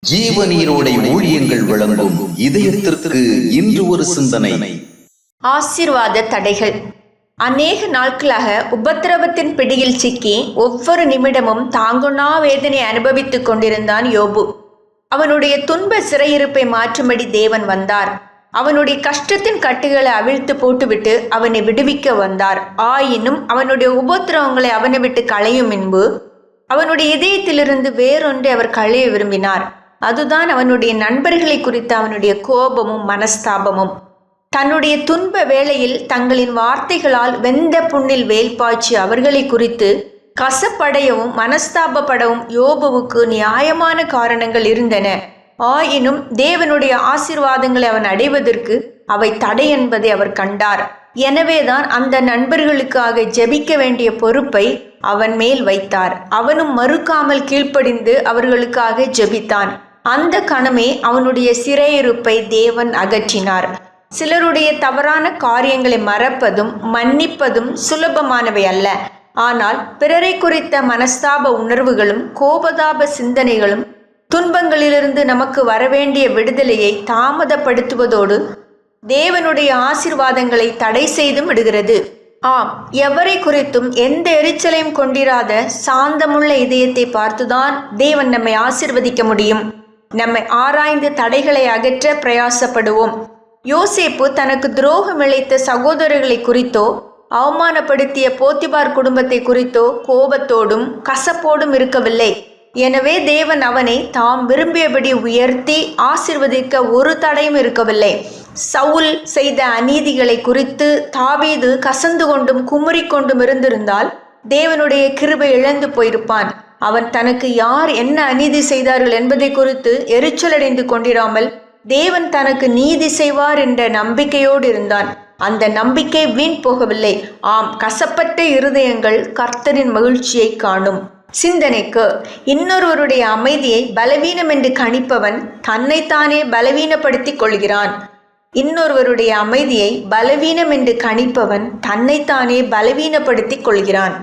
ஜீவநீரோடை ஊழியங்கள் வழங்கும் இதயத்திற்கு இன்று ஒரு சிந்தனை. ஆசீர்வாத தடைகள். அநேக நாட்களாக உபத்திரவத்தின் பிடியில் சிக்கி ஒவ்வொரு நிமிடமும் தாங்குணா வேதனை அனுபவித்துக் கொண்டிருந்தான் யோபு. அவனுடைய துன்ப சிறையிருப்பை மாற்றும்படி தேவன் வந்தார். அவனுடைய கஷ்டத்தின் கட்டுகளை அவிழ்த்து போட்டுவிட்டு அவனை விடுவிக்க வந்தார். ஆயினும் அவனுடைய உபத்திரவங்களை அவனை விட்டு களையும் முன்பு அவனுடைய இதயத்திலிருந்து வேறொன்றை அவர் களைய விரும்பினார். அதுதான் அவனுடைய நண்பர்களை குறித்த அவனுடைய கோபமும் மனஸ்தாபமும். தன்னுடைய துன்ப வேளையில் தங்களின் வார்த்தைகளால் வெந்த புண்ணில் வேல் பாய்ச்சி அவர்களை குறித்து கசப்படையவும் மனஸ்தாபப்படவும் யோபுவுக்கு நியாயமான காரணங்கள் இருந்தன. ஆயினும் தேவனுடைய ஆசீர்வாதங்களை அவன் அடைவதற்கு அவை தடை என்பதை அவர் கண்டார். எனவேதான் அந்த நண்பர்களுக்காக ஜெபிக்க வேண்டிய பொறுப்பை அவன் மேல் வைத்தார். அவனும் மறுக்காமல் கீழ்ப்படிந்து அவர்களுக்காக ஜெபித்தான். அந்த கணமே அவனுடைய சிறையிருப்பை தேவன் அகற்றினார். சிலருடைய தவறான காரியங்களை மறப்பதும் மன்னிப்பதும் சுலபமானவை அல்ல. ஆனால் பிறரை குறித்த மனஸ்தாப உணர்வுகளும் கோபதாப சிந்தனைகளும் துன்பங்களிலிருந்து நமக்கு வரவேண்டிய விடுதலையை தாமதப்படுத்துவதோடு தேவனுடைய ஆசீர்வாதங்களை தடை செய்தும் விடுகிறது. ஆம், எவரை குறித்தும் எந்த எரிச்சலையும் கொண்டிராத சாந்தமுள்ள இதயத்தை பார்த்துதான் தேவன் நம்மை ஆசீர்வதிக்க முடியும். நம்மை ஆராய்ந்து தடைகளை அகற்ற பிரயாசப்படுவோம். யோசேப்பு தனக்கு துரோகம் இழைத்த சகோதரர்களை குறித்தோ அவமானப்படுத்திய போத்திபார் குடும்பத்தை குறித்தோ கோபத்தோடும் கசப்போடும் இருக்கவில்லை. எனவே தேவன் அவனை தாம் விரும்பியபடி உயர்த்தி ஆசீர்வதிக்க ஒரு தடையும் இருக்கவில்லை. சவுல் செய்த அநீதிகளை குறித்து தாவீது கசந்து கொண்டும் குமுறிக்கொண்டும் இருந்திருந்தால் தேவனுடைய கிருபை இழந்து போயிருப்பான். அவன் தனக்கு யார் என்ன அநீதி செய்தார்கள் என்பதை குறித்து எரிச்சலடைந்து கொண்டிராமல் தேவன் தனக்கு நீதி செய்வார் என்ற நம்பிக்கையோடு இருந்தான். அந்த நம்பிக்கை வீண் போகவில்லை. ஆம், கசப்பட்ட இருதயங்கள் கர்த்தரின் மகிழ்ச்சியை காணும். சிந்தனைக்கு, இன்னொருவருடைய அமைதியை பலவீனம் என்று கணிப்பவன் தன்னைத்தானே பலவீனப்படுத்திக் கொள்கிறான். இன்னொருவருடைய அமைதியை பலவீனம் என்று கணிப்பவன் தன்னைத்தானே பலவீனப்படுத்திக் கொள்கிறான்.